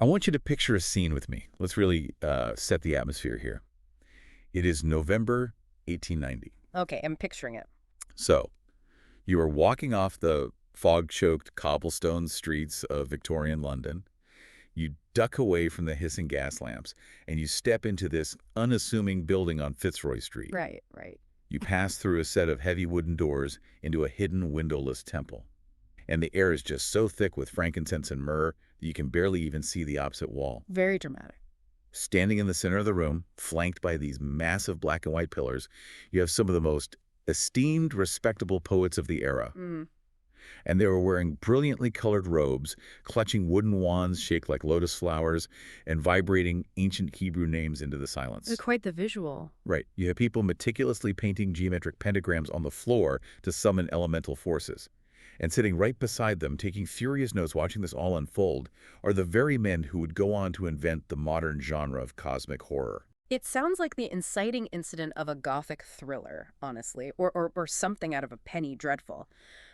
I want you to picture a scene with me. Let's really set the atmosphere here. It is November 1890. Okay, I'm picturing it. So, you are walking off the fog-choked cobblestone streets of Victorian London. You duck away from the hissing gas lamps, and you step into this unassuming building on Fitzroy Street. Right, right. You pass through a set of heavy wooden doors into a hidden windowless temple. And the air is just so thick with frankincense and myrrh that you can barely even see the opposite wall. Very dramatic. Standing in the center of the room, flanked by these massive black and white pillars, you have some of the most esteemed, respectable poets of the era. And they were wearing brilliantly colored robes, clutching wooden wands shaped like lotus flowers, and vibrating ancient Hebrew names into the silence. Quite the visual. Right. You have people meticulously painting geometric pentagrams on the floor to summon elemental forces. And sitting right beside them, taking furious notes watching this all unfold, are the very men who would go on to invent the modern genre of cosmic horror. It sounds like the inciting incident of a gothic thriller, honestly, or something out of a Penny Dreadful.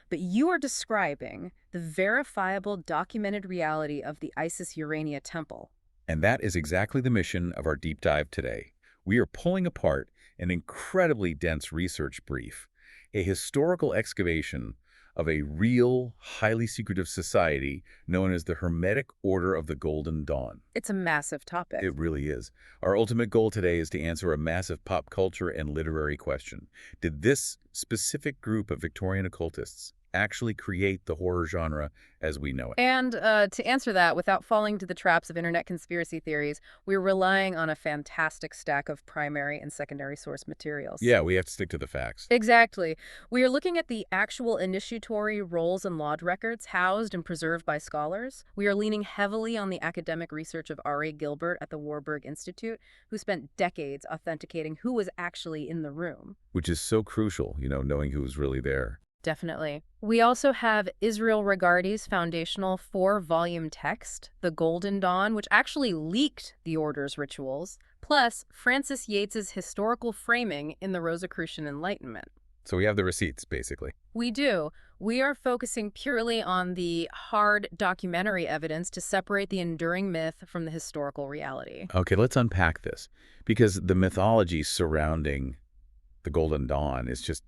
But you are describing the verifiable documented reality of the Isis Urania temple. And that is exactly the mission of our deep dive today. We are pulling apart an incredibly dense research brief, a historical excavation of a real, highly secretive society known as the Hermetic Order of the Golden Dawn. It's a massive topic. It really is. Our ultimate goal today is to answer a massive pop culture and literary question. Did this specific group of Victorian occultists actually create the horror genre as we know it? And to answer that, without falling to the traps of internet conspiracy theories, we're relying on a fantastic stack of primary and secondary source materials. Yeah, we have to stick to the facts. Exactly. We are looking at the actual initiatory rolls and lodge records housed and preserved by scholars. We are leaning heavily on the academic research of R.A. Gilbert at the Warburg Institute, who spent decades authenticating who was actually in the room. Which is so crucial, knowing who was really there. Definitely. We also have Israel Regardie's foundational 4-volume text, The Golden Dawn, which actually leaked the Order's rituals, plus Francis Yates's historical framing in the Rosicrucian Enlightenment. So we have the receipts, basically. We do. We are focusing purely on the hard documentary evidence to separate the enduring myth from the historical reality. Okay, let's unpack this, because the mythology surrounding the Golden Dawn is just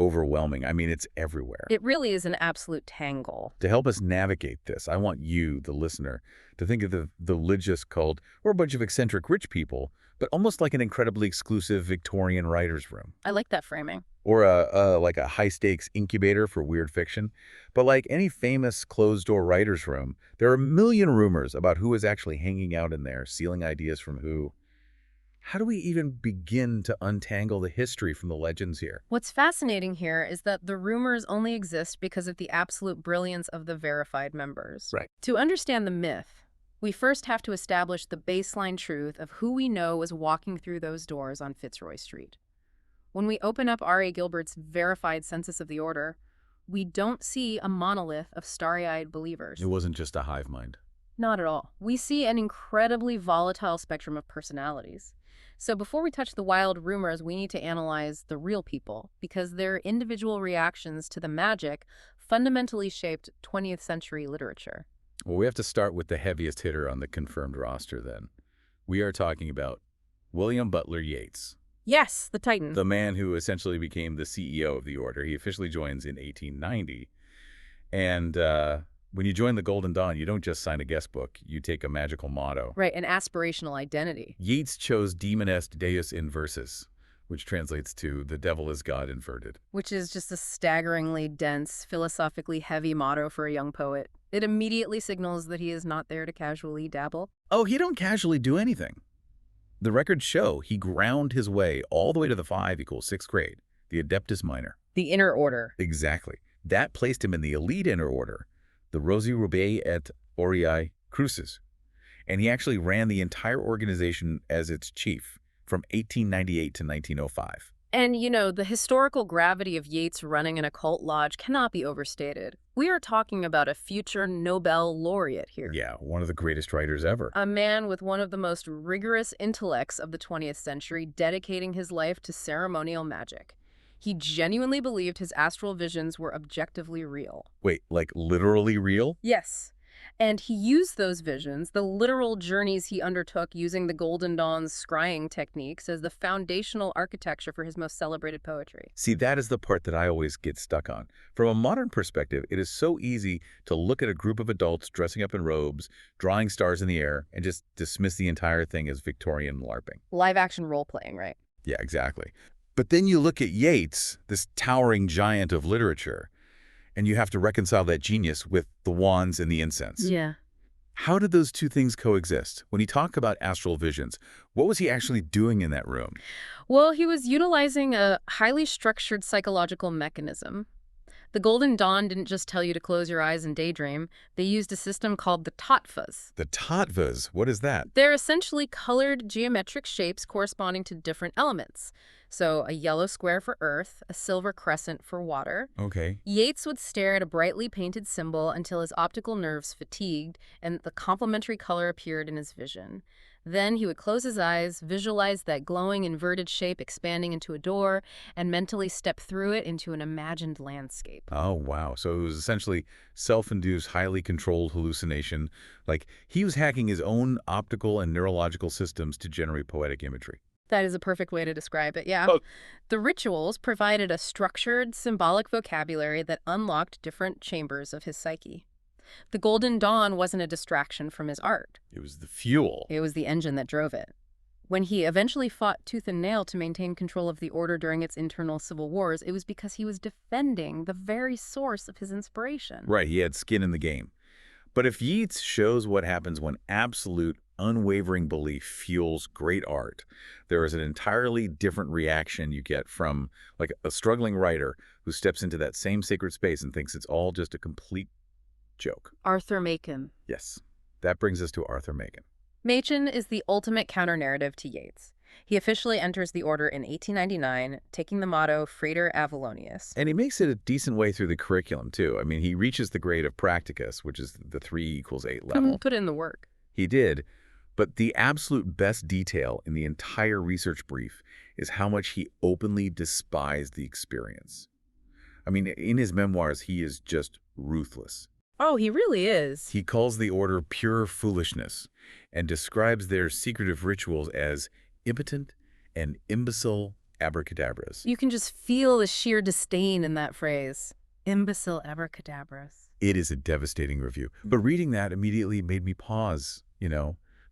overwhelming. I mean, it's everywhere. It really is an absolute tangle. To help us navigate this, I want you, the listener, to think of the religious cult or a bunch of eccentric rich people, but almost like an incredibly exclusive Victorian writer's room. I like that framing. Or like a high-stakes incubator for weird fiction. But like any famous closed-door writer's room, there are a million rumors about who is actually hanging out in there, stealing ideas from who. How do we even begin to untangle the history from the legends here? What's fascinating here is that the rumors only exist because of the absolute brilliance of the verified members. Right. To understand the myth, we first have to establish the baseline truth of who we know was walking through those doors on Fitzroy Street. When we open up R.A. Gilbert's verified census of the Order, we don't see a monolith of starry-eyed believers. It wasn't just a hive mind. Not at all. We see an incredibly volatile spectrum of personalities. So before we touch the wild rumors, we need to analyze the real people, because their individual reactions to the magic fundamentally shaped 20th century literature. Well, we have to start with the heaviest hitter on the confirmed roster then. We are talking about William Butler Yeats. Yes, the Titan. The man who essentially became the CEO of the Order. He officially joins in 1890. And when you join the Golden Dawn, you don't just sign a guest book. You take a magical motto. Right, an aspirational identity. Yeats chose Demon est Deus inversus, which translates to the devil is God inverted. Which is just a staggeringly dense, philosophically heavy motto for a young poet. It immediately signals that he is not there to casually dabble. Oh, he don't casually do anything. The records show he ground his way all the way to the 5 = 6th grade, the Adeptus Minor. The Inner Order. Exactly. That placed him in the elite Inner Order, the Rosi Rubae et Aureae Crucis. And he actually ran the entire organization as its chief from 1898 to 1905. And, the historical gravity of Yeats running an occult lodge cannot be overstated. We are talking about a future Nobel laureate here. Yeah, one of the greatest writers ever. A man with one of the most rigorous intellects of the 20th century dedicating his life to ceremonial magic. He genuinely believed his astral visions were objectively real. Wait, like literally real? Yes. And he used those visions, the literal journeys he undertook using the Golden Dawn's scrying techniques, as the foundational architecture for his most celebrated poetry. See, that is the part that I always get stuck on. From a modern perspective, it is so easy to look at a group of adults dressing up in robes, drawing stars in the air, and just dismiss the entire thing as Victorian LARPing. Live-action role-playing, right? Yeah, exactly. But then you look at Yeats, this towering giant of literature, and you have to reconcile that genius with the wands and the incense. Yeah. How did those two things coexist? When he talked about astral visions, what was he actually doing in that room? Well, he was utilizing a highly structured psychological mechanism. The Golden Dawn didn't just tell you to close your eyes and daydream. They used a system called the tattvas. The tattvas, what is that? They're essentially colored geometric shapes corresponding to different elements. So a yellow square for earth, a silver crescent for water. Okay. Yeats would stare at a brightly painted symbol until his optical nerves fatigued and the complementary color appeared in his vision. Then he would close his eyes, visualize that glowing inverted shape expanding into a door, and mentally step through it into an imagined landscape. Oh, wow. So it was essentially self-induced, highly controlled hallucination. Like he was hacking his own optical and neurological systems to generate poetic imagery. That is a perfect way to describe it, yeah. Oh. The rituals provided a structured, symbolic vocabulary that unlocked different chambers of his psyche. The Golden Dawn wasn't a distraction from his art. It was the fuel. It was the engine that drove it. When he eventually fought tooth and nail to maintain control of the Order during its internal civil wars, it was because he was defending the very source of his inspiration. Right, he had skin in the game. But if Yeats shows what happens when absolute, unwavering belief fuels great art, there is an entirely different reaction you get from like a struggling writer who steps into that same sacred space and thinks it's all just a complete joke. Arthur Machen. Yes, that brings us to Arthur Machen. Machen is the ultimate counter-narrative to Yeats. He officially enters the Order in 1899, taking the motto Frater Avalonius. And he makes it a decent way through the curriculum, too. I mean, he reaches the grade of practicus, which is the 3=8 level. Put in the work. He did. But the absolute best detail in the entire research brief is how much he openly despised the experience. I mean, in his memoirs, he is just ruthless. Oh, he really is. He calls the Order pure foolishness and describes their secretive rituals as impotent and imbecile abracadabras. You can just feel the sheer disdain in that phrase. Imbecile abracadabras. It is a devastating review. But reading that immediately made me pause,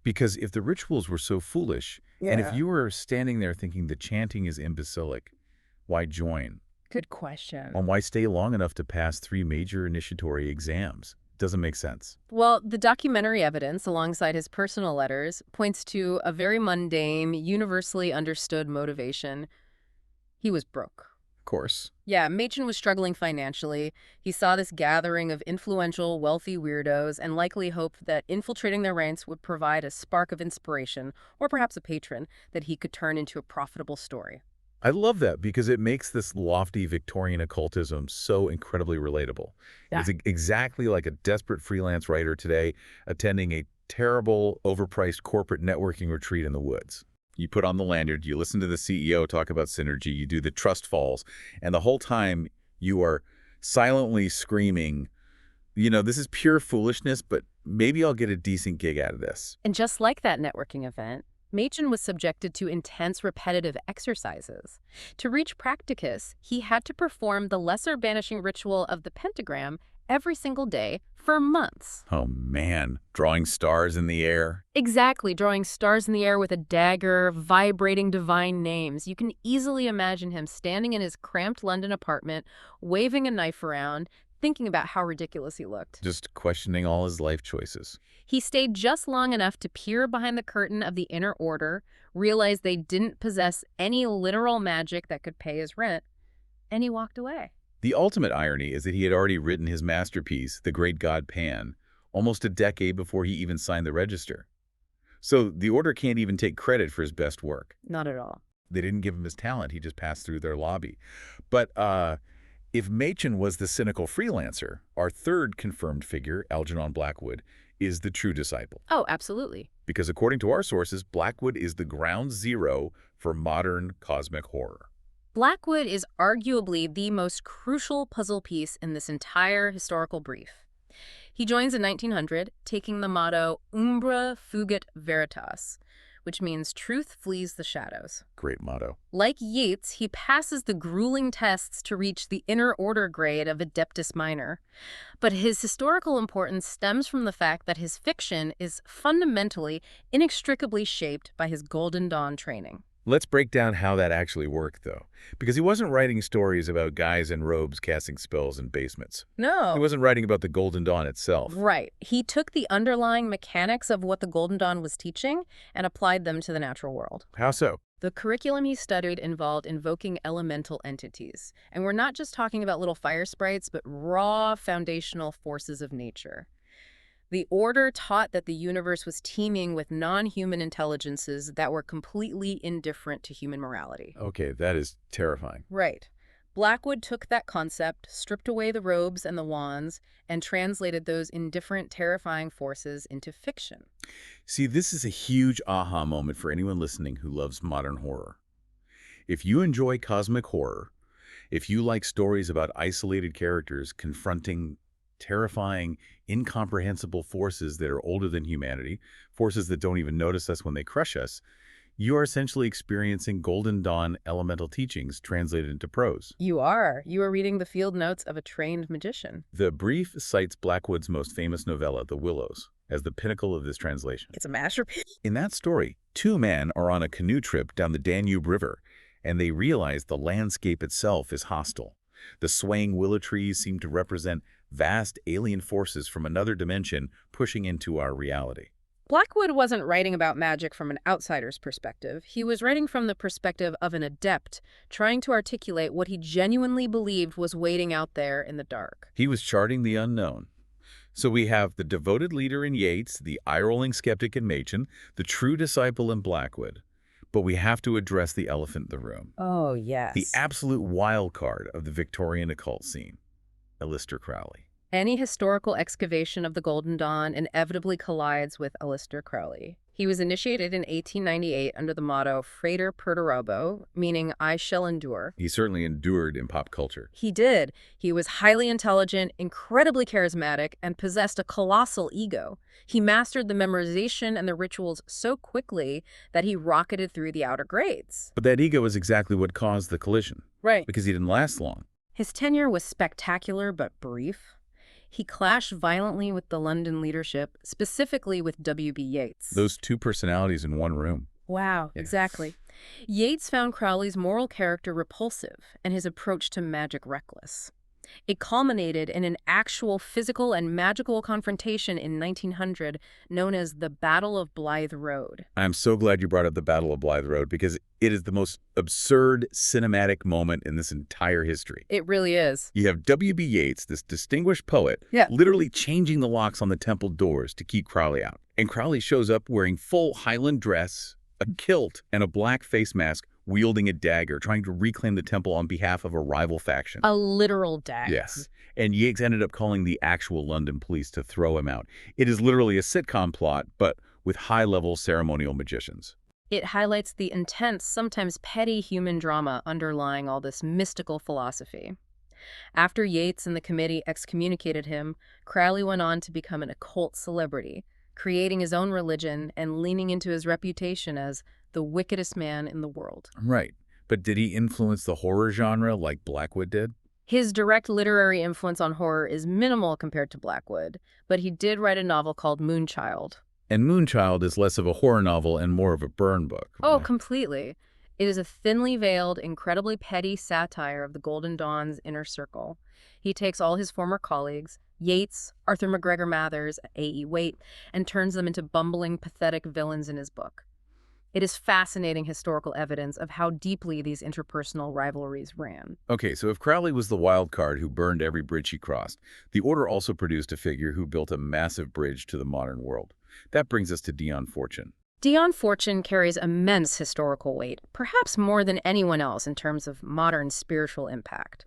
because if the rituals were so foolish, and if you were standing there thinking the chanting is imbecilic, why join? Good question. And why stay long enough to pass 3 major initiatory exams? Doesn't make sense. Well, the documentary evidence, alongside his personal letters, points to a very mundane, universally understood motivation. He was broke. Of course. Yeah, Machen was struggling financially. He saw this gathering of influential, wealthy weirdos and likely hoped that infiltrating their ranks would provide a spark of inspiration, or perhaps a patron, that he could turn into a profitable story. I love that because it makes this lofty Victorian occultism so incredibly relatable. Yeah. It's exactly like a desperate freelance writer today attending a terrible, overpriced corporate networking retreat in the woods. You put on the lanyard, you listen to the CEO talk about synergy, you do the trust falls, and the whole time you are silently screaming, this is pure foolishness, but maybe I'll get a decent gig out of this. And just like that networking event, Machen was subjected to intense repetitive exercises. To reach practicus, he had to perform the lesser banishing ritual of the pentagram every single day for months. Oh man, drawing stars in the air. Exactly, drawing stars in the air with a dagger, vibrating divine names. You can easily imagine him standing in his cramped London apartment, waving a knife around, thinking about how ridiculous he looked. Just questioning all his life choices. He stayed just long enough to peer behind the curtain of the inner order, realize they didn't possess any literal magic that could pay his rent, and he walked away. The ultimate irony is that he had already written his masterpiece, The Great God Pan, almost a decade before he even signed the register. So the Order can't even take credit for his best work. Not at all. They didn't give him his talent. He just passed through their lobby. But if Machen was the cynical freelancer, our third confirmed figure, Algernon Blackwood, is the true disciple. Oh, absolutely. Because according to our sources, Blackwood is the ground zero for modern cosmic horror. Blackwood is arguably the most crucial puzzle piece in this entire historical brief. He joins in 1900, taking the motto Umbra fugit veritas, which means truth flees the shadows. Great motto. Like Yeats, he passes the grueling tests to reach the inner order grade of Adeptus Minor. But his historical importance stems from the fact that his fiction is fundamentally, inextricably shaped by his Golden Dawn training. Let's break down how that actually worked, though. Because he wasn't writing stories about guys in robes casting spells in basements. No. He wasn't writing about the Golden Dawn itself. Right. He took the underlying mechanics of what the Golden Dawn was teaching and applied them to the natural world. How so? The curriculum he studied involved invoking elemental entities. And we're not just talking about little fire sprites, but raw foundational forces of nature. The order taught that the universe was teeming with non-human intelligences that were completely indifferent to human morality. Okay, that is terrifying. Right. Blackwood took that concept, stripped away the robes and the wands, and translated those indifferent, terrifying forces into fiction. See, this is a huge aha moment for anyone listening who loves modern horror. If you enjoy cosmic horror, if you like stories about isolated characters confronting terrifying, incomprehensible forces that are older than humanity, forces that don't even notice us when they crush us, you are essentially experiencing Golden Dawn elemental teachings translated into prose. You are. You are reading the field notes of a trained magician. The brief cites Blackwood's most famous novella, The Willows, as the pinnacle of this translation. It's a masterpiece. In that story, two men are on a canoe trip down the Danube River, and they realize the landscape itself is hostile. The swaying willow trees seem to represent vast alien forces from another dimension pushing into our reality. Blackwood wasn't writing about magic from an outsider's perspective. He was writing from the perspective of an adept, trying to articulate what he genuinely believed was waiting out there in the dark. He was charting the unknown. So we have the devoted leader in Yeats, the eye-rolling skeptic in Machen, the true disciple in Blackwood. But we have to address the elephant in the room. Oh, yes. The absolute wild card of the Victorian occult scene, Aleister Crowley. Any historical excavation of the Golden Dawn inevitably collides with Aleister Crowley. He was initiated in 1898 under the motto Frater Perdurabo, meaning I shall endure. He certainly endured in pop culture. He did. He was highly intelligent, incredibly charismatic, and possessed a colossal ego. He mastered the memorization and the rituals so quickly that he rocketed through the outer grades. But that ego is exactly what caused the collision. Right. Because he didn't last long. His tenure was spectacular but brief. He clashed violently with the London leadership, specifically with W.B. Yeats. Those two personalities in one room. Wow, Yeah. exactly. Yeats found Crowley's moral character repulsive and his approach to magic reckless. It culminated in an actual physical and magical confrontation in 1900 known as the Battle of Blythe Road. I'm so glad you brought up the Battle of Blythe Road because it is the most absurd cinematic moment in this entire history. It really is. You have W.B. Yeats, this distinguished poet, Yeah. literally changing the locks on the temple doors to keep Crowley out. And Crowley shows up wearing full Highland dress, a kilt, and a black face mask, wielding a dagger, trying to reclaim the temple on behalf of a rival faction. A literal dagger. Yes. And Yeats ended up calling the actual London police to throw him out. It is literally a sitcom plot, but with high-level ceremonial magicians. It highlights the intense, sometimes petty human drama underlying all this mystical philosophy. After Yeats and the committee excommunicated him, Crowley went on to become an occult celebrity, creating his own religion and leaning into his reputation as the wickedest man in the world. Right. But did he influence the horror genre like Blackwood did? His direct literary influence on horror is minimal compared to Blackwood, but he did write a novel called Moonchild. And Moonchild is less of a horror novel and more of a burn book. Oh, completely. It is a thinly veiled, incredibly petty satire of the Golden Dawn's inner circle. He takes all his former colleagues, Yeats, Arthur McGregor Mathers, A.E. Waite, and turns them into bumbling, pathetic villains in his book. It is fascinating historical evidence of how deeply these interpersonal rivalries ran. Okay, so if Crowley was the wild card who burned every bridge he crossed, the Order also produced a figure who built a massive bridge to the modern world. That brings us to Dion Fortune. Dion Fortune carries immense historical weight, perhaps more than anyone else in terms of modern spiritual impact.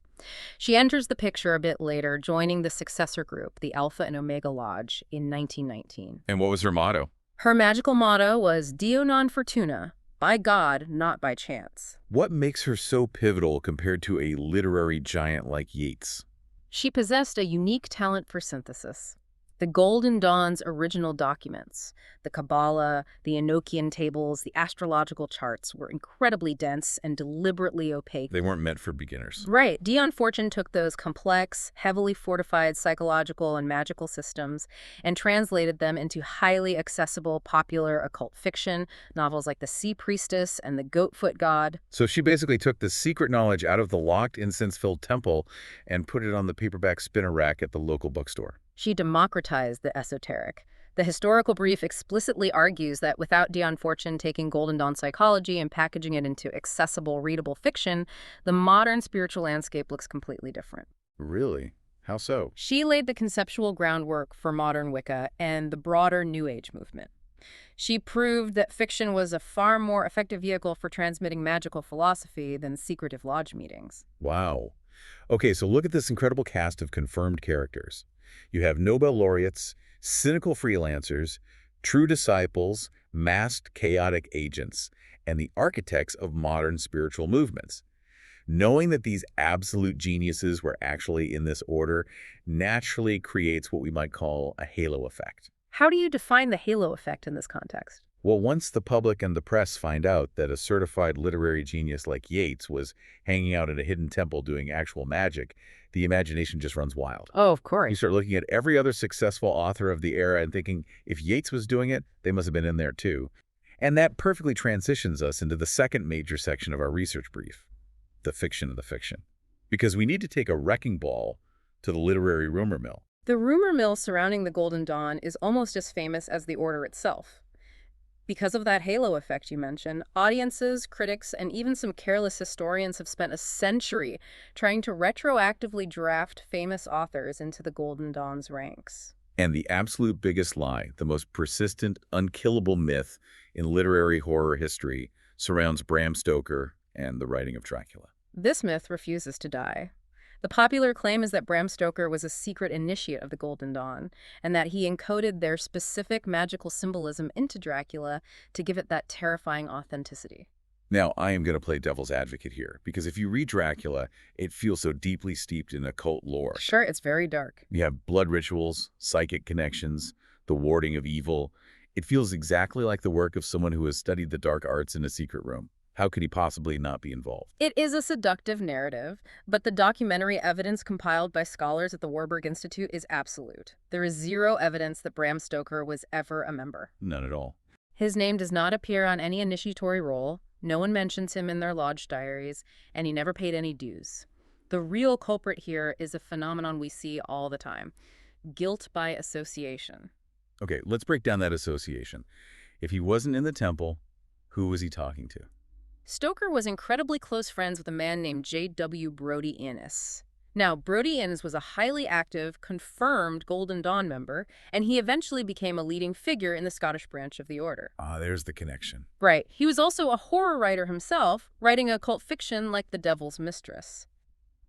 She enters the picture a bit later, joining the successor group, the Alpha and Omega Lodge, in 1919. And what was her motto? Her magical motto was Dio non fortuna, by God, not by chance. What makes her so pivotal compared to a literary giant like Yeats? She possessed a unique talent for synthesis. The Golden Dawn's original documents, the Kabbalah, the Enochian tables, the astrological charts, were incredibly dense and deliberately opaque. They weren't meant for beginners. Right. Dion Fortune took those complex, heavily fortified psychological and magical systems and translated them into highly accessible, popular occult fiction, novels like The Sea Priestess and The Goatfoot God. So she basically took the secret knowledge out of the locked, incense-filled temple and put it on the paperback spinner rack at the local bookstore. She democratized the esoteric. The historical brief explicitly argues that without Dion Fortune taking Golden Dawn psychology and packaging it into accessible, readable fiction, the modern spiritual landscape looks completely different. Really? How so? She laid the conceptual groundwork for modern Wicca and the broader New Age movement. She proved that fiction was a far more effective vehicle for transmitting magical philosophy than secretive lodge meetings. Wow. Okay, so look at this incredible cast of confirmed characters. You have Nobel laureates, cynical freelancers, true disciples, masked chaotic agents, and the architects of modern spiritual movements. Knowing that these absolute geniuses were actually in this order naturally creates what we might call a halo effect. How do you define the halo effect in this context? Well, once the public and the press find out that a certified literary genius like Yeats was hanging out in a hidden temple doing actual magic, the imagination just runs wild. Oh, of You course. start looking at every other successful author of the era and thinking, if Yeats was doing it, they must have been in there too. And that perfectly transitions us into the second major section of our research brief, the fiction of the fiction. Because we need to take a wrecking ball to the literary rumor mill. The rumor mill surrounding the Golden Dawn is almost as famous as the order itself. Because of that halo effect you mentioned, audiences, critics, and even some careless historians have spent a century trying to retroactively draft famous authors into the Golden Dawn's ranks. And the absolute biggest lie, the most persistent, unkillable myth in literary horror history surrounds Bram Stoker and the writing of Dracula. This myth refuses to die. The popular claim is that Bram Stoker was a secret initiate of the Golden Dawn, and that he encoded their specific magical symbolism into Dracula to give it that terrifying authenticity. Now, I am going to play devil's advocate here, because if you read Dracula, it feels so deeply steeped in occult lore. Sure, it's very dark. You have blood rituals, psychic connections, the warding of evil. It feels exactly like the work of someone who has studied the dark arts in a secret room. How could he possibly not be involved? It is a seductive narrative, but the documentary evidence compiled by scholars at the Warburg Institute is absolute. There is zero evidence that Bram Stoker was ever a member. None at all. His name does not appear on any initiatory roll, no one mentions him in their lodge diaries, and he never paid any dues. The real culprit here is a phenomenon we see all the time: guilt by association. Okay, let's break down that association. If he wasn't in the temple, who was he talking to? Stoker was incredibly close friends with a man named J.W. Brodie Innes. Now, Brodie Innes was a highly active, confirmed Golden Dawn member, and he eventually became a leading figure in the Scottish branch of the order. Ah, there's the connection. Right. He was also a horror writer himself, writing occult fiction like The Devil's Mistress.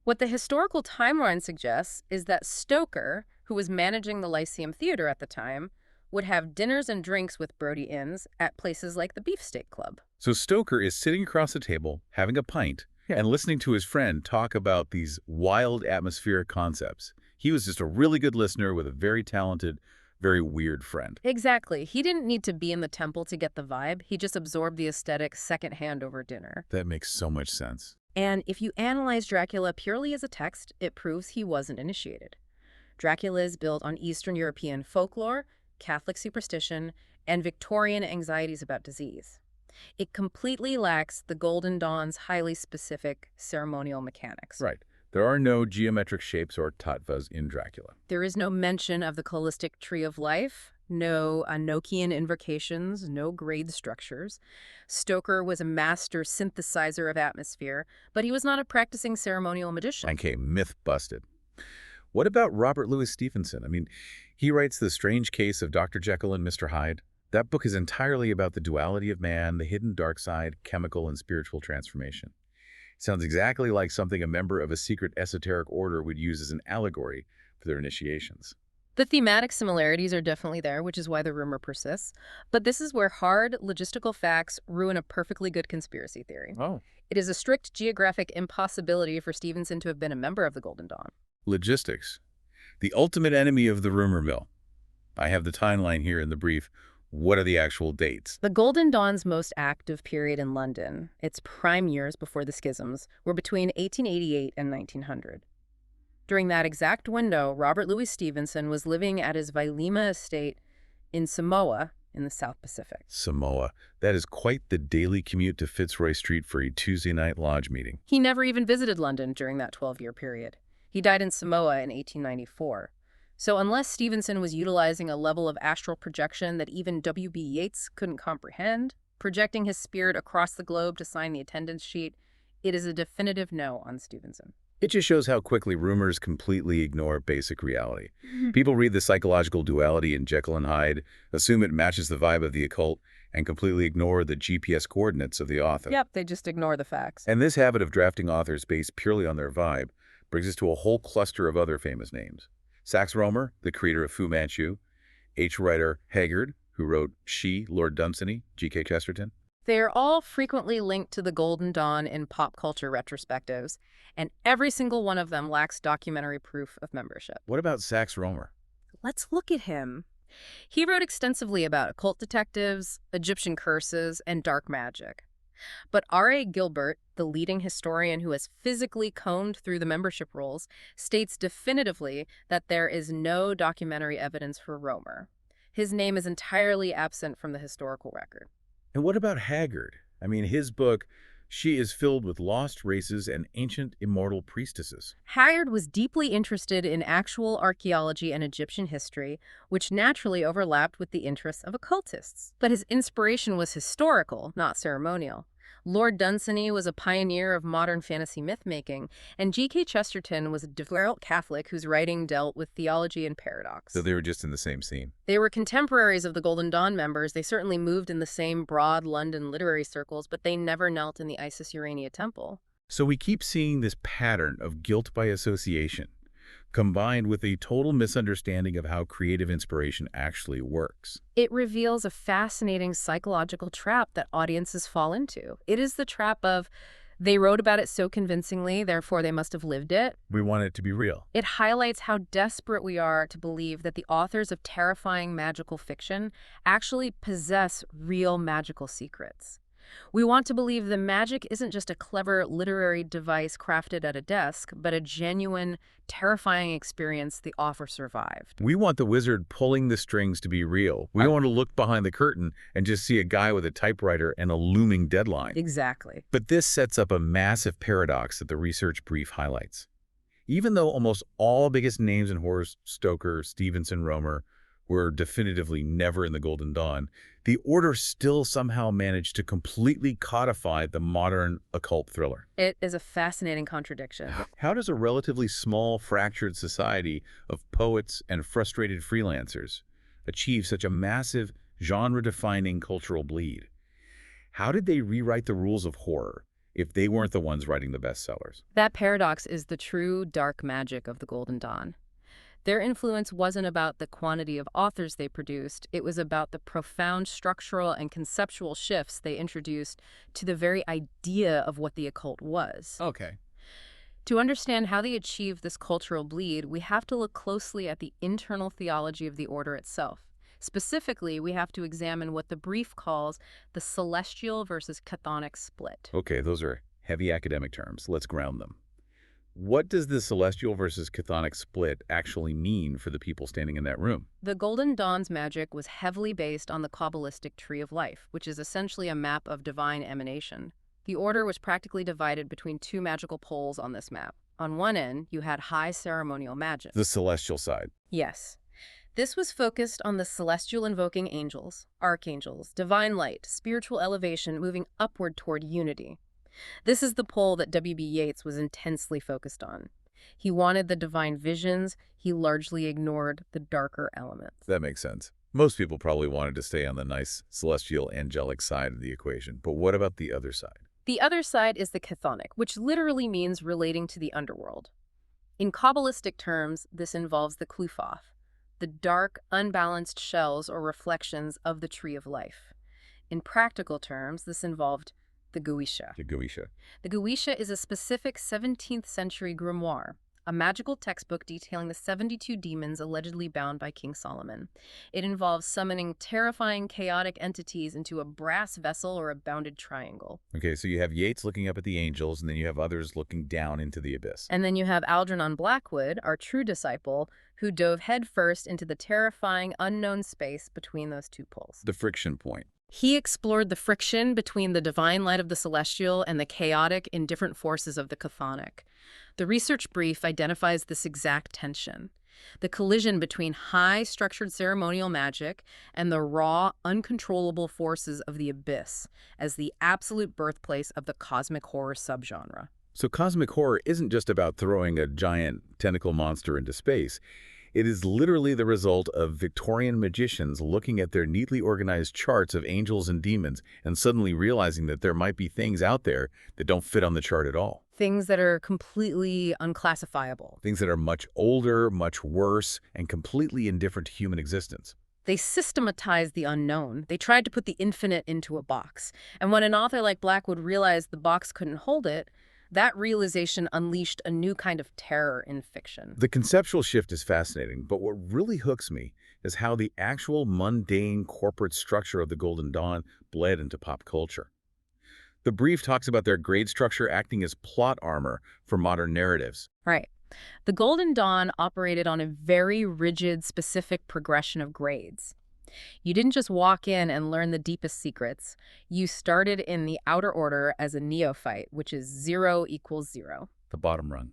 What the historical timeline suggests is that Stoker, who was managing the Lyceum Theater at the time, would have dinners and drinks with Brodie Innes at places like the Beefsteak Club. So Stoker is sitting across the table, having a pint, and listening to his friend talk about these wild atmospheric concepts. He was just a really good listener with a very talented, very weird friend. Exactly. He didn't need to be in the temple to get the vibe. He just absorbed the aesthetic secondhand over dinner. That makes so much sense. And if you analyze Dracula purely as a text, it proves he wasn't initiated. Dracula is built on Eastern European folklore, Catholic superstition, and Victorian anxieties about disease. It completely lacks the Golden Dawn's highly specific ceremonial mechanics. Right. There are no geometric shapes or tattvas in Dracula. There is no mention of the holistic tree of life, no Enochian invocations, no grade structures. Stoker was a master synthesizer of atmosphere, but he was not a practicing ceremonial magician. Okay, myth busted. What about Robert Louis Stevenson? I mean, he writes The Strange Case of Dr. Jekyll and Mr. Hyde. That book is entirely about the duality of man, the hidden dark side, chemical and spiritual transformation. Sounds exactly like something a member of a secret esoteric order would use as an allegory for their initiations. The thematic similarities are definitely there, which is why the rumor persists. But this is where hard, logistical facts ruin a perfectly good conspiracy theory. Oh. It is a strict geographic impossibility for Stevenson to have been a member of the Golden Dawn. Logistics. The ultimate enemy of the rumor mill. I have the timeline here in the brief. What are the actual dates? The Golden Dawn's most active period in London, its prime years before the schisms, were between 1888 and 1900. During that exact window, Robert Louis Stevenson was living at his Vailima estate in Samoa in the South Pacific. Samoa. That is quite the daily commute to Fitzroy Street for a Tuesday night lodge meeting. He never even visited London during that 12-year period. He died in Samoa in 1894. So unless Stevenson was utilizing a level of astral projection that even W.B. Yeats couldn't comprehend, projecting his spirit across the globe to sign the attendance sheet, it is a definitive no on Stevenson. It just shows how quickly rumors completely ignore basic reality. People read the psychological duality in Jekyll and Hyde, assume it matches the vibe of the occult, and completely ignore the GPS coordinates of the author. Yep, they just ignore the facts. And this habit of drafting authors based purely on their vibe brings us to a whole cluster of other famous names. Sax Rohmer, the creator of Fu Manchu, H. Rider Haggard, who wrote She, Lord Dunsany, G.K. Chesterton. They are all frequently linked to the Golden Dawn in pop culture retrospectives, and every single one of them lacks documentary proof of membership. What about Sax Rohmer? Let's look at him. He wrote extensively about occult detectives, Egyptian curses, and dark magic. But R.A. Gilbert, the leading historian who has physically combed through the membership rolls, states definitively that there is no documentary evidence for Rohmer. His name is entirely absent from the historical record. And what about Haggard? I mean, his book, She, is filled with lost races and ancient immortal priestesses. Haggard was deeply interested in actual archaeology and Egyptian history, which naturally overlapped with the interests of occultists. But his inspiration was historical, not ceremonial. Lord Dunsany was a pioneer of modern fantasy myth-making, and G.K. Chesterton was a devout Catholic whose writing dealt with theology and paradox. So they were just in the same scene. They were contemporaries of the Golden Dawn members. They certainly moved in the same broad London literary circles, but they never knelt in the Isis Urania temple. So we keep seeing this pattern of guilt by association, combined with a total misunderstanding of how creative inspiration actually works. It reveals a fascinating psychological trap that audiences fall into. It is the trap of, they wrote about it so convincingly, therefore they must have lived it. We want it to be real. It highlights how desperate we are to believe that the authors of terrifying magical fiction actually possess real magical secrets. We want to believe the magic isn't just a clever literary device crafted at a desk, but a genuine, terrifying experience the author survived. We want the wizard pulling the strings to be real. We don't want to look behind the curtain and just see a guy with a typewriter and a looming deadline. Exactly. But this sets up a massive paradox that the research brief highlights. Even though almost all biggest names in horror, Stoker, Stevenson, Rohmer, were definitively never in the Golden Dawn, the Order still somehow managed to completely codify the modern occult thriller. It is a fascinating contradiction. How does a relatively small, fractured society of poets and frustrated freelancers achieve such a massive, genre-defining cultural bleed? How did they rewrite the rules of horror if they weren't the ones writing the bestsellers? That paradox is the true dark magic of the Golden Dawn. Their influence wasn't about the quantity of authors they produced, it was about the profound structural and conceptual shifts they introduced to the very idea of what the occult was. Okay. To understand how they achieved this cultural bleed, we have to look closely at the internal theology of the Order itself. Specifically, we have to examine what the brief calls the celestial versus chthonic split. Okay, those are heavy academic terms. Let's ground them. What does the celestial versus chthonic split actually mean for the people standing in that room? The Golden Dawn's magic was heavily based on the Kabbalistic Tree of Life, which is essentially a map of divine emanation. The Order was practically divided between two magical poles on this map. On one end, you had high ceremonial magic. The celestial side. Yes. This was focused on the celestial invoking angels, archangels, divine light, spiritual elevation moving upward toward unity. This is the pole that W.B. Yeats was intensely focused on. He wanted the divine visions, he largely ignored the darker elements. That makes sense. Most people probably wanted to stay on the nice celestial angelic side of the equation. But what about the other side? The other side is the chthonic, which literally means relating to the underworld. In Kabbalistic terms, this involves the Clufath, the dark, unbalanced shells or reflections of the Tree of Life. In practical terms, this involved the Goetia. The Goetia. The Goetia is a specific 17th century grimoire, a magical textbook detailing the 72 demons allegedly bound by King Solomon. It involves summoning terrifying, chaotic entities into a brass vessel or a bounded triangle. Okay, so you have Yeats looking up at the angels, and then you have others looking down into the abyss. And then you have Algernon Blackwood, our true disciple, who dove headfirst into the terrifying, unknown space between those two poles. The friction point. He explored the friction between the divine light of the celestial and the chaotic, indifferent forces of the chthonic. The research brief identifies this exact tension, the collision between high-structured ceremonial magic and the raw, uncontrollable forces of the abyss as the absolute birthplace of the cosmic horror subgenre. So cosmic horror isn't just about throwing a giant tentacle monster into space. It is literally the result of Victorian magicians looking at their neatly organized charts of angels and demons and suddenly realizing that there might be things out there that don't fit on the chart at all. Things that are completely unclassifiable. Things that are much older, much worse, and completely indifferent to human existence. They systematized the unknown. They tried to put the infinite into a box. And when an author like Blackwood realized the box couldn't hold it, that realization unleashed a new kind of terror in fiction. The conceptual shift is fascinating, but what really hooks me is how the actual mundane corporate structure of the Golden Dawn bled into pop culture. The brief talks about their grade structure acting as plot armor for modern narratives. Right. The Golden Dawn operated on a very rigid, specific progression of grades. You didn't just walk in and learn the deepest secrets. You started in the outer order as a neophyte, which is 0 equals 0. The bottom rung.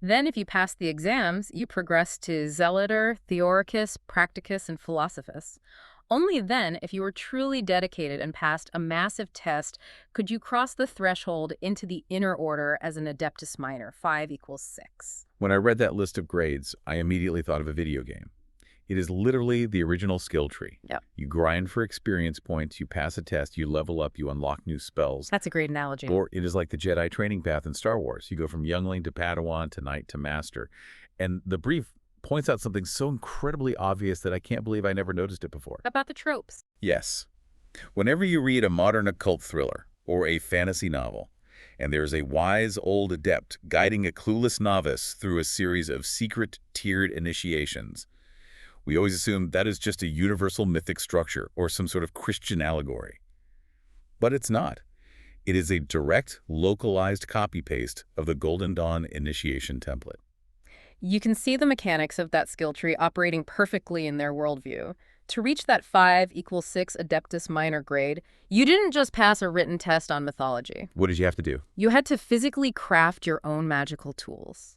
Then if you passed the exams, you progressed to Zealoter, Theoricus, Practicus, and Philosophus. Only then, if you were truly dedicated and passed a massive test, could you cross the threshold into the inner order as an Adeptus Minor, 5 equals 6. When I read that list of grades, I immediately thought of a video game. It is literally the original skill tree. Yeah. You grind for experience points, you pass a test, you level up, you unlock new spells. That's a great analogy. Or it is like the Jedi training path in Star Wars. You go from youngling to Padawan to knight to master. And the brief points out something so incredibly obvious that I can't believe I never noticed it before. About the tropes. Yes. Whenever you read a modern occult thriller or a fantasy novel, and there's a wise old adept guiding a clueless novice through a series of secret tiered initiations, we always assume that is just a universal mythic structure or some sort of Christian allegory. But it's not. It is a direct, localized copy-paste of the Golden Dawn initiation template. You can see the mechanics of that skill tree operating perfectly in their worldview. To reach that 5 equals 6 Adeptus Minor grade, you didn't just pass a written test on mythology. What did you have to do? You had to physically craft your own magical tools.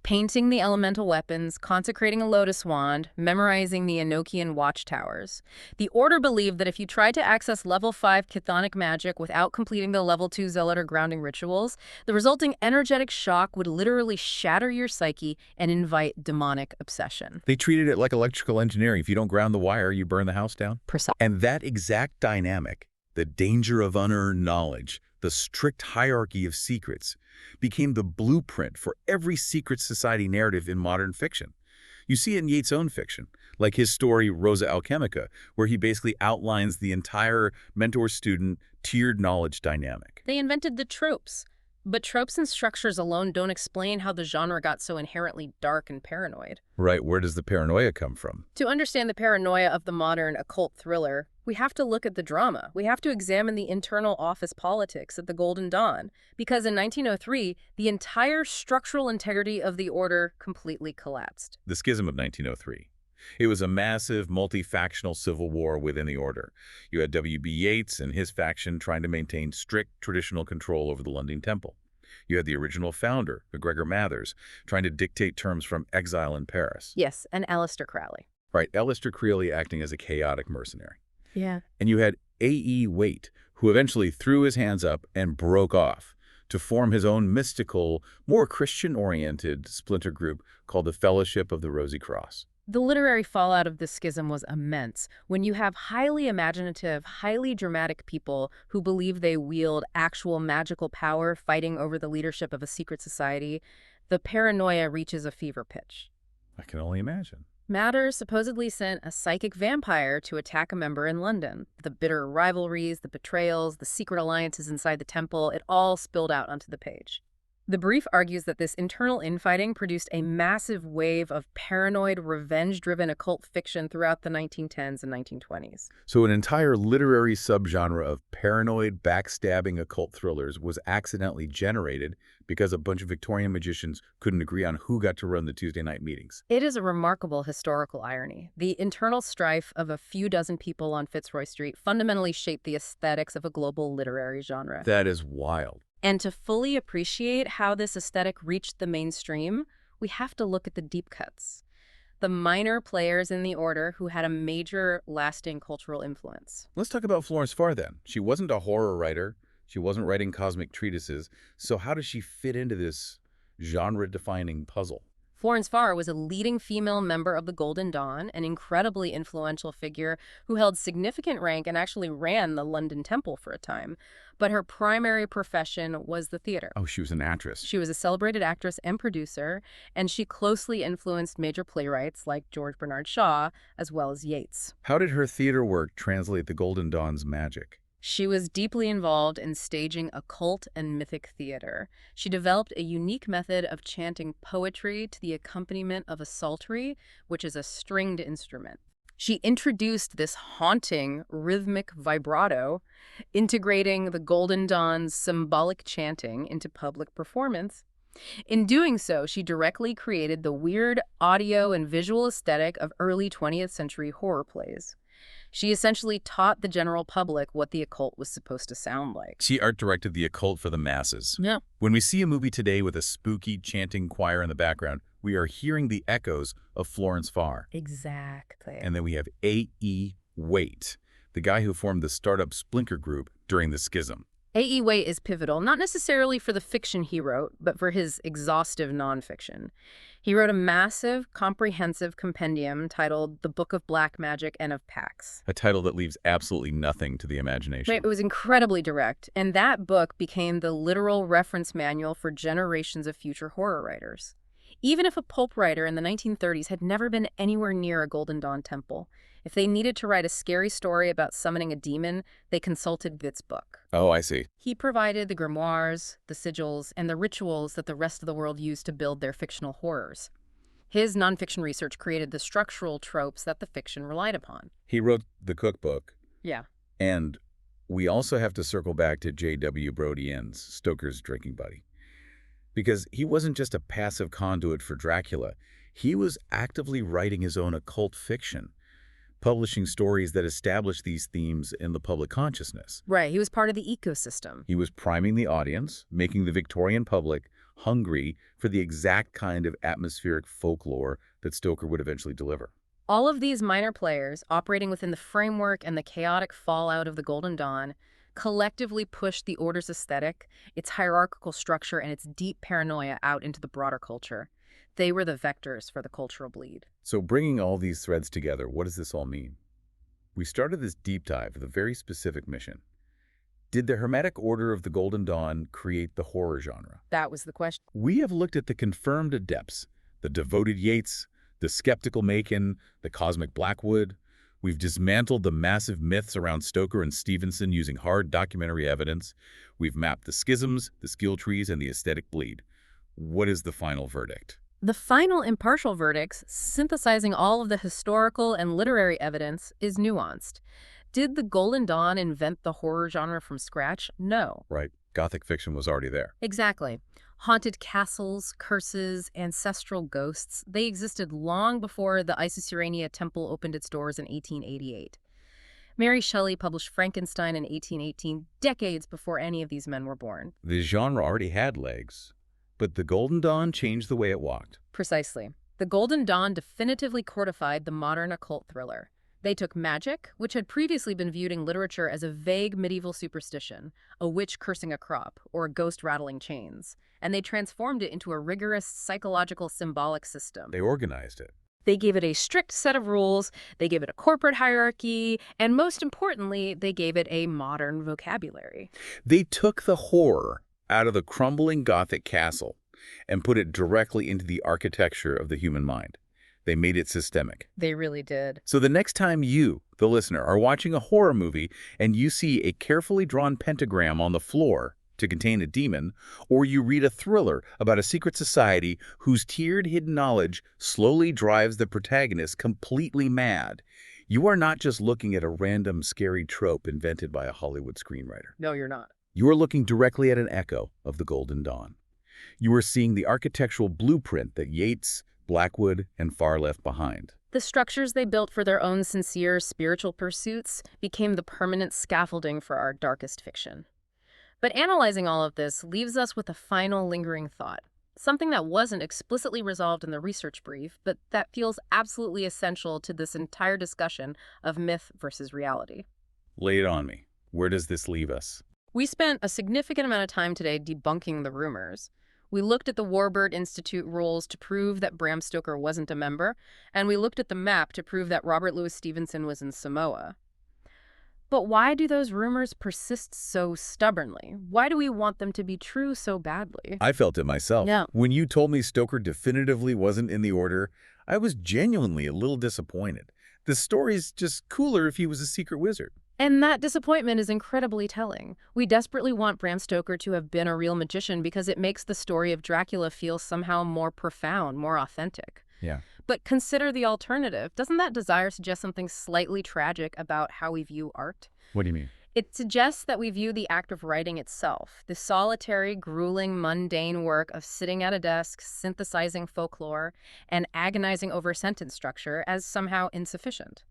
Painting the elemental weapons, consecrating a lotus wand, memorizing the Enochian watchtowers. The Order believed that if you tried to access level 5 chthonic magic without completing the level 2 zealot or grounding rituals, the resulting energetic shock would literally shatter your psyche and invite demonic obsession. They treated it like electrical engineering. If you don't ground the wire, you burn the house down. Precise. And that exact dynamic, the danger of unearned knowledge, the strict hierarchy of secrets, became the blueprint for every secret society narrative in modern fiction. You see it in Yeats' own fiction, like his story Rosa Alchemica, where he basically outlines the entire mentor-student tiered knowledge dynamic. They invented the tropes. But tropes and structures alone don't explain how the genre got so inherently dark and paranoid. Right, where does the paranoia come from? To understand the paranoia of the modern occult thriller, we have to look at the drama. We have to examine the internal office politics at the Golden Dawn, because in 1903, the entire structural integrity of the Order completely collapsed. The Schism of 1903. It was a massive, multi-factional civil war within the Order. You had W.B. Yeats and his faction trying to maintain strict traditional control over the London Temple. You had the original founder, MacGregor Mathers, trying to dictate terms from exile in Paris. Yes, and Aleister Crowley. Right, Aleister Crowley acting as a chaotic mercenary. Yeah. And you had A.E. Waite, who eventually threw his hands up and broke off to form his own mystical, more Christian-oriented splinter group called the Fellowship of the Rosy Cross. The literary fallout of this schism was immense. When you have highly imaginative, highly dramatic people who believe they wield actual magical power fighting over the leadership of a secret society, the paranoia reaches a fever pitch. I can only imagine. Mathers supposedly sent a psychic vampire to attack a member in London. The bitter rivalries, the betrayals, the secret alliances inside the temple, it all spilled out onto the page. The brief argues that this internal infighting produced a massive wave of paranoid, revenge-driven occult fiction throughout the 1910s and 1920s. So an entire literary subgenre of paranoid, backstabbing occult thrillers was accidentally generated because a bunch of Victorian magicians couldn't agree on who got to run the Tuesday night meetings. It is a remarkable historical irony. The internal strife of a few dozen people on Fitzroy Street fundamentally shaped the aesthetics of a global literary genre. That is wild. And to fully appreciate how this aesthetic reached the mainstream, we have to look at the deep cuts, the minor players in the order who had a major, lasting cultural influence. Let's talk about Florence Farr then. She wasn't a horror writer. She wasn't writing cosmic treatises. So how does she fit into this genre-defining puzzle? Florence Farr was a leading female member of the Golden Dawn, an incredibly influential figure who held significant rank and actually ran the London Temple for a time. But her primary profession was the theater. Oh, she was an actress. She was a celebrated actress and producer, and she closely influenced major playwrights like George Bernard Shaw, as well as Yeats. How did her theater work translate the Golden Dawn's magic? She was deeply involved in staging occult and mythic theater. She developed a unique method of chanting poetry to the accompaniment of a psaltery, which is a stringed instrument. She introduced this haunting, rhythmic vibrato, integrating the Golden Dawn's symbolic chanting into public performance. In doing so, she directly created the weird audio and visual aesthetic of early 20th century horror plays. She essentially taught the general public what the occult was supposed to sound like. She art-directed the occult for the masses. Yeah. When we see a movie today with a spooky, chanting choir in the background, we are hearing the echoes of Florence Farr. Exactly. And then we have A.E. Waite, the guy who formed the startup Splinter Group during the Schism. A.E. Waite is pivotal, not necessarily for the fiction he wrote, but for his exhaustive nonfiction. He wrote a massive, comprehensive compendium titled The Book of Black Magic and of Pax. A title that leaves absolutely nothing to the imagination. Right, it was incredibly direct, and that book became the literal reference manual for generations of future horror writers. Even if a pulp writer in the 1930s had never been anywhere near a Golden Dawn temple, if they needed to write a scary story about summoning a demon, they consulted Waite's book. Oh, I see. He provided the grimoires, the sigils, and the rituals that the rest of the world used to build their fictional horrors. His nonfiction research created the structural tropes that the fiction relied upon. He wrote the cookbook. Yeah. And we also have to circle back to J.W. Brodien's Stoker's drinking buddy. Because he wasn't just a passive conduit for Dracula. He was actively writing his own occult fiction, publishing stories that established these themes in the public consciousness. Right, he was part of the ecosystem. He was priming the audience, making the Victorian public hungry for the exact kind of atmospheric folklore that Stoker would eventually deliver. All of these minor players, operating within the framework and the chaotic fallout of the Golden Dawn, collectively pushed the Order's aesthetic, its hierarchical structure, and its deep paranoia out into the broader culture. They were the vectors for the cultural bleed. So bringing all these threads together, what does this all mean? We started this deep dive with a very specific mission. Did the Hermetic Order of the Golden Dawn create the horror genre? That was the question. We have looked at the confirmed adepts, the devoted Yeats, the skeptical Macon, the cosmic Blackwood. We've dismantled the massive myths around Stoker and Stevenson using hard documentary evidence. We've mapped the schisms, the skill trees, and the aesthetic bleed. What is the final verdict? The final impartial verdicts, synthesizing all of the historical and literary evidence, is nuanced. Did the Golden Dawn invent the horror genre from scratch? No. Right. Gothic fiction was already there. Exactly. Haunted castles, curses, ancestral ghosts, they existed long before the Isis Urania temple opened its doors in 1888. Mary Shelley published Frankenstein in 1818, decades before any of these men were born. The genre already had legs, but the Golden Dawn changed the way it walked. Precisely. The Golden Dawn definitively codified the modern occult thriller. They took magic, which had previously been viewed in literature as a vague medieval superstition, a witch cursing a crop, or a ghost rattling chains, and they transformed it into a rigorous psychological symbolic system. They organized it. They gave it a strict set of rules, they gave it a corporate hierarchy, and most importantly, they gave it a modern vocabulary. They took the horror out of the crumbling Gothic castle and put it directly into the architecture of the human mind. They made it systemic. They really did. So the next time you, the listener, are watching a horror movie and you see a carefully drawn pentagram on the floor, to contain a demon, or you read a thriller about a secret society whose tiered hidden knowledge slowly drives the protagonist completely mad. You are not just looking at a random scary trope invented by a Hollywood screenwriter. No, you're not. You are looking directly at an echo of the Golden Dawn. You are seeing the architectural blueprint that Yeats, Blackwood, and Farr left behind. The structures they built for their own sincere spiritual pursuits became the permanent scaffolding for our darkest fiction. But analyzing all of this leaves us with a final lingering thought, something that wasn't explicitly resolved in the research brief, but that feels absolutely essential to this entire discussion of myth versus reality. Lay it on me. Where does this leave us? We spent a significant amount of time today debunking the rumors. We looked at the Warbird Institute rules to prove that Bram Stoker wasn't a member, and we looked at the map to prove that Robert Louis Stevenson was in Samoa. But why do those rumors persist so stubbornly? Why do we want them to be true so badly? I felt it myself. Yeah. When you told me Stoker definitively wasn't in the Order, I was genuinely a little disappointed. The story's just cooler if he was a secret wizard. And that disappointment is incredibly telling. We desperately want Bram Stoker to have been a real magician because it makes the story of Dracula feel somehow more profound, more authentic. Yeah. But consider the alternative. Doesn't that desire suggest something slightly tragic about how we view art? What do you mean? It suggests that we view the act of writing itself, the solitary, grueling, mundane work of sitting at a desk, synthesizing folklore, and agonizing over sentence structure as somehow insufficient.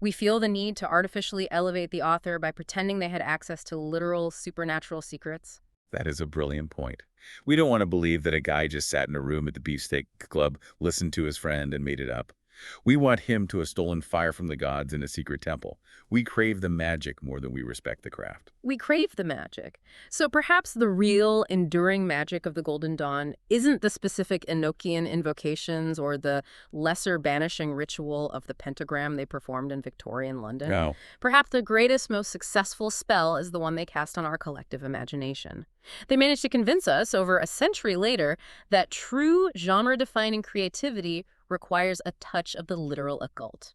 We feel the need to artificially elevate the author by pretending they had access to literal supernatural secrets. That is a brilliant point. We don't want to believe that a guy just sat in a room at the Beefsteak Club, listened to his friend, and made it up. We want him to have stolen fire from the gods in a secret temple. We crave the magic more than we respect the craft. We crave the magic. So perhaps the real, enduring magic of the Golden Dawn isn't the specific Enochian invocations or the lesser banishing ritual of the pentagram they performed in Victorian London. No. Perhaps the greatest, most successful spell is the one they cast on our collective imagination. They managed to convince us over a century later that true genre-defining creativity requires a touch of the literal occult.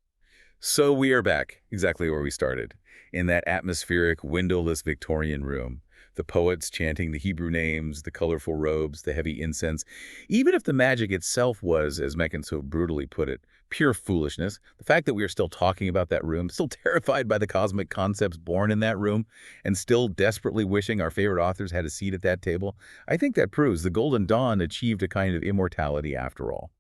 So we are back, exactly where we started, in that atmospheric, windowless Victorian room. The poets chanting the Hebrew names, the colorful robes, the heavy incense. Even if the magic itself was, as Meccan so brutally put it, pure foolishness, the fact that we are still talking about that room, still terrified by the cosmic concepts born in that room, and still desperately wishing our favorite authors had a seat at that table, I think that proves the Golden Dawn achieved a kind of immortality after all.